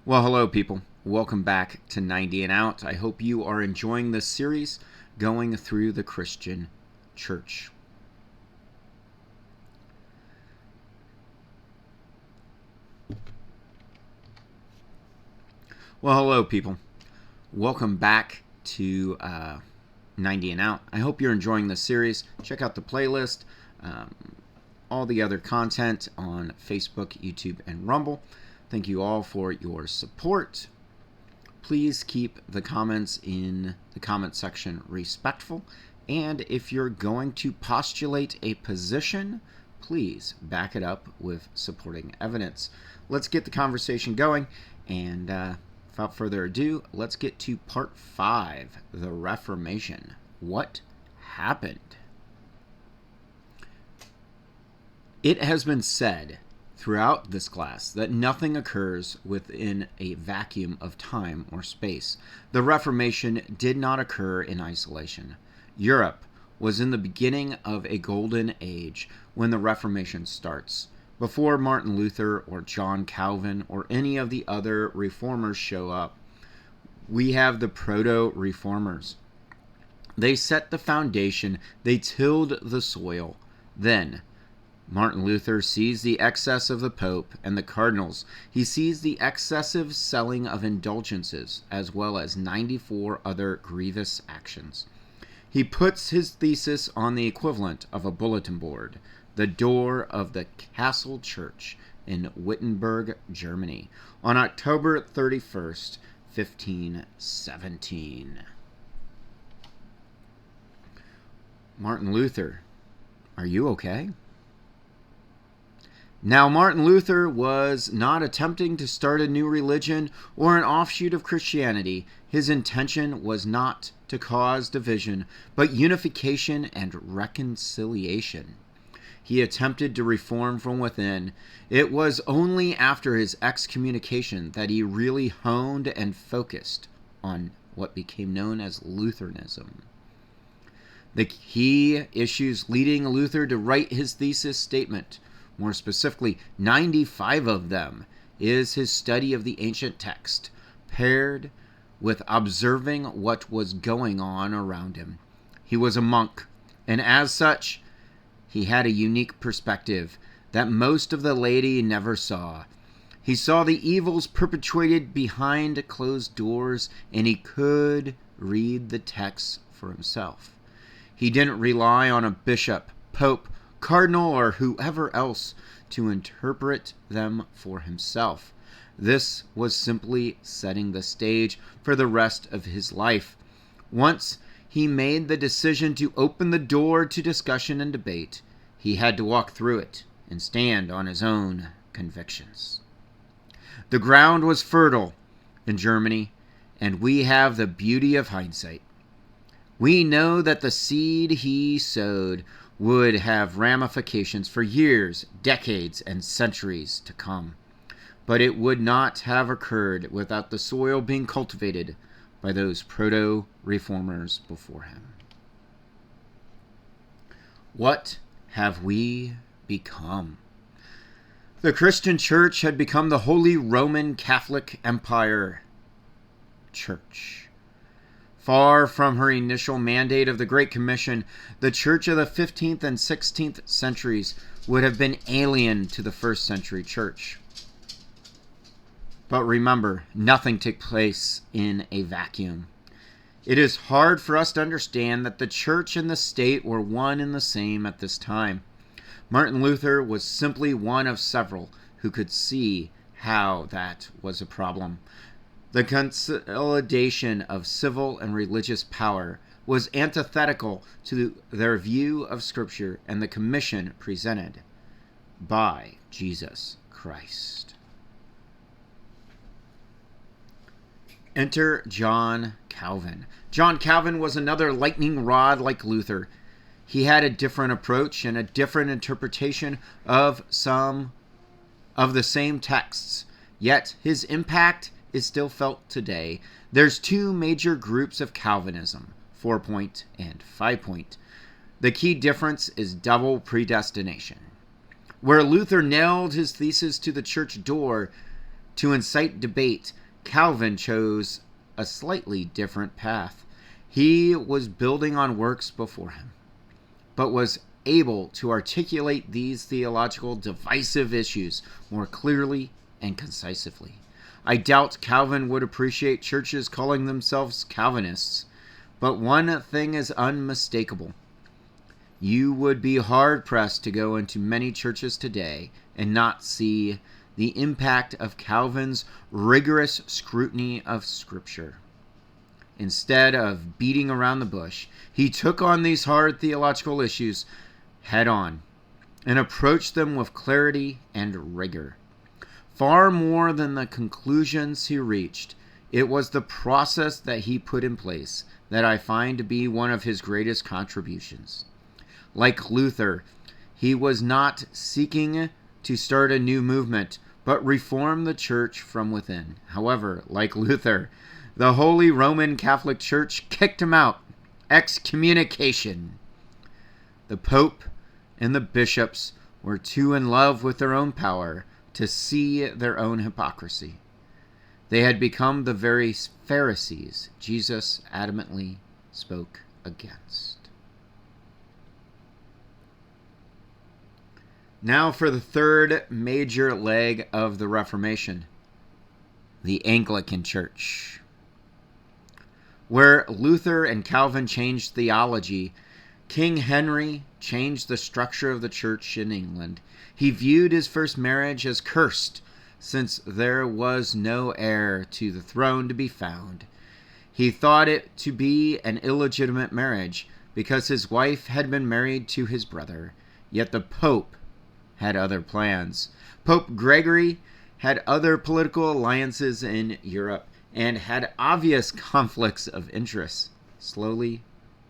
Well, hello, people. Welcome back to 90 and Out. I hope you are enjoying this series going through the Christian church. Well, hello, people. Welcome back to 90 and Out. I hope you're enjoying this series. Check out the playlist, all the other content on Facebook, YouTube, and Rumble. Thank you all for your support. Please keep the comments in the comment section respectful. And if you're going to postulate a position, please back it up with supporting evidence. Let's get the conversation going. And without further ado, let's get to part 5, the Reformation. What happened? It has been said throughout this class that nothing occurs within a vacuum of time or space. The Reformation did not occur in isolation. Europe was in the beginning of a golden age when the Reformation starts. Before Martin Luther or John Calvin or any of the other reformers show up, we have the proto-reformers. They set the foundation, they tilled the soil. Then Martin Luther sees the excess of the Pope and the cardinals. He sees the excessive selling of indulgences, as well as 94 other grievous actions. He puts his thesis on the equivalent of a bulletin board, the door of the Castle Church in Wittenberg, Germany, on October 31st, 1517. Martin Luther, are you okay? Now, Martin Luther was not attempting to start a new religion or an offshoot of Christianity. His intention was not to cause division, but unification and reconciliation. He attempted to reform from within. It was only after his excommunication that he really honed and focused on what became known as Lutheranism. The key issues leading Luther to write his thesis statement, more specifically 95 of them, is his study of the ancient text, paired with observing what was going on around him. He was a monk, and as such, he had a unique perspective that most of the laity never saw. He saw the evils perpetrated behind closed doors, and he could read the text for himself. He didn't rely on a bishop, pope, cardinal, or whoever else to interpret them for himself. This was simply setting the stage for the rest of his life. Once he made the decision to open the door to discussion and debate, he had to walk through it and stand on his own convictions. The ground was fertile in Germany, and we have the beauty of hindsight. We know that the seed he sowed would have ramifications for years, decades, and centuries to come. But it would not have occurred without the soil being cultivated by those proto-reformers before him. What have we become? The Christian church had become the Holy Roman Catholic Empire Church. Far from her initial mandate of the Great Commission, the church of the 15th and 16th centuries would have been alien to the first century church. But remember, nothing took place in a vacuum. It is hard for us to understand that the church and the state were one and the same at this time. Martin Luther was simply one of several who could see how that was a problem. The consolidation of civil and religious power was antithetical to their view of Scripture and the commission presented by Jesus Christ. Enter John Calvin. John Calvin was another lightning rod like Luther. He had a different approach and a different interpretation of some of the same texts, yet his impact is still felt today. There's two major groups of Calvinism, 4-point and 5-point. The key difference is double predestination. Where Luther nailed his thesis to the church door, To incite debate, Calvin chose a slightly different path. He was building on works before him, but was able to articulate these theological divisive issues more clearly and concisely. I doubt Calvin would appreciate churches calling themselves Calvinists, but one thing is unmistakable. You would be hard-pressed to go into many churches today and not see the impact of Calvin's rigorous scrutiny of Scripture. Instead of beating around the bush, he took on these hard theological issues head on and approached them with clarity and rigor. Far more than the conclusions he reached, it was the process that he put in place that I find to be one of his greatest contributions. Like Luther, he was not seeking to start a new movement, but reform the church from within. However, like Luther, the Holy Roman Catholic Church kicked him out. Excommunication. The Pope and the bishops were too in love with their own power to see their own hypocrisy. They had become the very Pharisees Jesus adamantly spoke against. Now for the third major leg of the Reformation, the Anglican Church. Where Luther and Calvin changed theology, King Henry changed the structure of the church in England. He viewed his first marriage as cursed, since there was no heir to the throne to be found. He thought it to be an illegitimate marriage, because his wife had been married to his brother. Yet the Pope had other plans. Pope Gregory had other political alliances in Europe and had obvious conflicts of interest. Slowly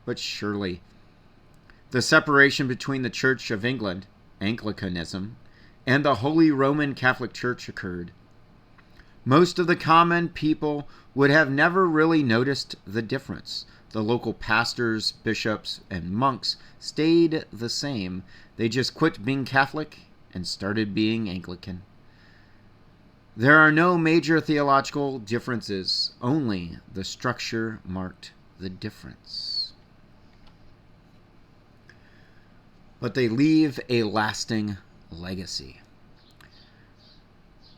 but surely, the separation between the Church of England, Anglicanism, and the Holy Roman Catholic Church occurred. Most of the common people would have never really noticed the difference. The local pastors, bishops, and monks stayed the same. They just quit being Catholic and started being Anglican. There are no major theological differences, only the structure marked the difference. But they leave a lasting legacy.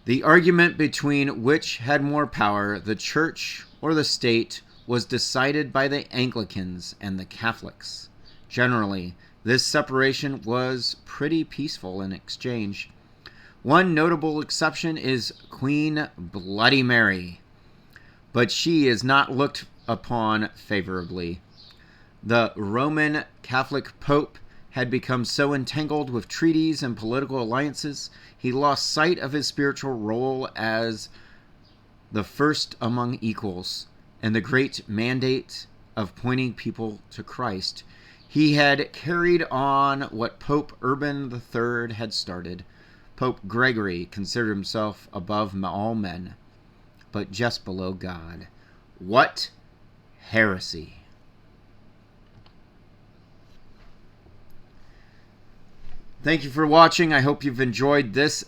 The argument between which had more power, the church or the state, was decided by the Anglicans and the Catholics. Generally, this separation was pretty peaceful in exchange. One notable exception is Queen Bloody Mary, but she is not looked upon favorably. The Roman Catholic Pope had become so entangled with treaties and political alliances, he lost sight of his spiritual role as the first among equals and the great mandate of pointing people to Christ. He had carried on what Pope Urban III had started. Pope Gregory considered himself above all men, but just below God. What heresy! Thank you for watching. I hope you've enjoyed this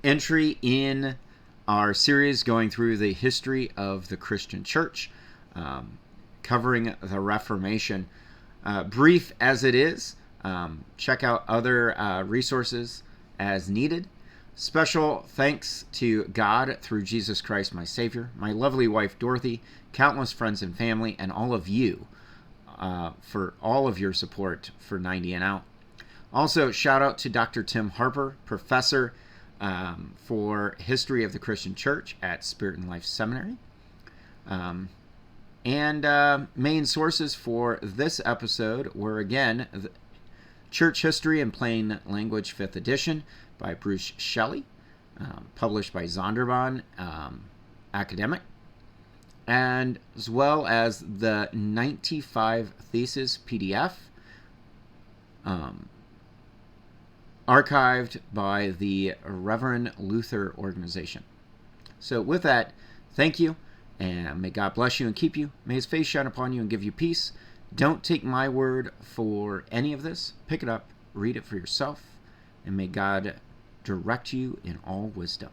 entry in our series going through the history of the Christian Church, covering the Reformation. Brief as it is, check out other resources as needed. Special thanks to God through Jesus Christ, my Savior, my lovely wife Dorothy, countless friends and family, and all of you for all of your support for 90 and Out. Also, shout out to Dr. Tim Harper, professor for History of the Christian Church at Spirit and Life Seminary. Main sources for this episode were, again, Church History in Plain Language 5th edition by Bruce Shelley, published by Zondervan Academic, and as well as the 95 Thesis PDF, archived by the Reverend Luther Organization. So with that, thank you, and may God bless you and keep you. May his face shine upon you and give you peace. Don't take my word for any of this. Pick it up, read it for yourself, and may God direct you in all wisdom.